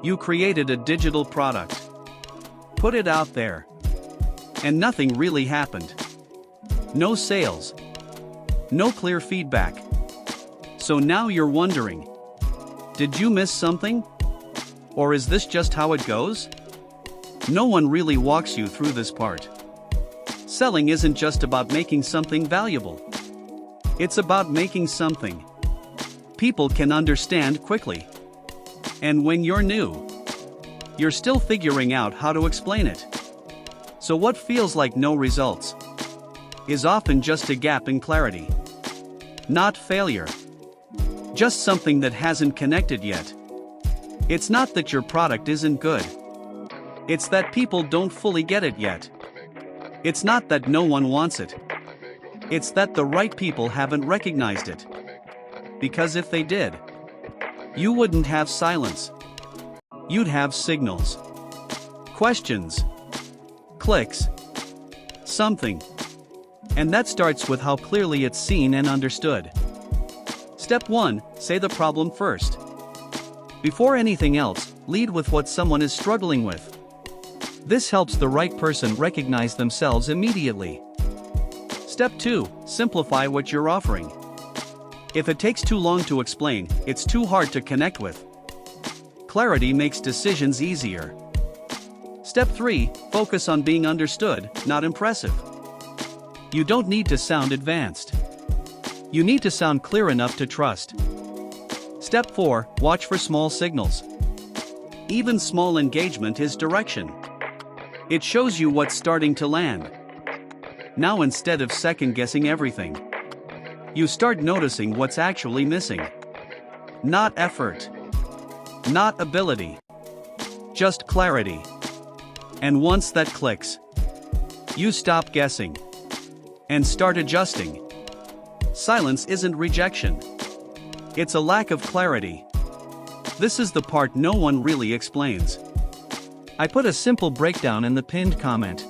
You created a digital product. Put it out there. And nothing really happened. No sales. No clear feedback. So now you're wondering, did you miss something? Or is this just how it goes? No one really walks you through this part. Selling isn't just about making something valuable. It's about making something people can understand quickly. And when you're new, you're still figuring out how to explain it. So what feels like no results is often just a gap in clarity. Not failure. Just something that hasn't connected yet. It's not that your product isn't good. It's that people don't fully get it yet. It's not that no one wants it. It's that the right people haven't recognized it. Because if they did, you wouldn't have silence. You'd have signals. Questions. Clicks. Something. And that starts with how clearly it's seen and understood. Step 1, say the problem first. Before anything else, lead with what someone is struggling with. This helps the right person recognize themselves immediately. Step 2, simplify what you're offering. If it takes too long to explain, it's too hard to connect with. Clarity makes decisions easier. Step 3, focus on being understood, not impressive. You don't need to sound advanced. You need to sound clear enough to trust. Step 4, watch for small signals. Even small engagement is direction. It shows you what's starting to land. Now instead of second-guessing everything, you start noticing what's actually missing. Not effort. Not ability. Just clarity. And once that clicks, you stop guessing and start adjusting. Silence isn't rejection. It's a lack of clarity. This is the part no one really explains. I put a simple breakdown in the pinned comment.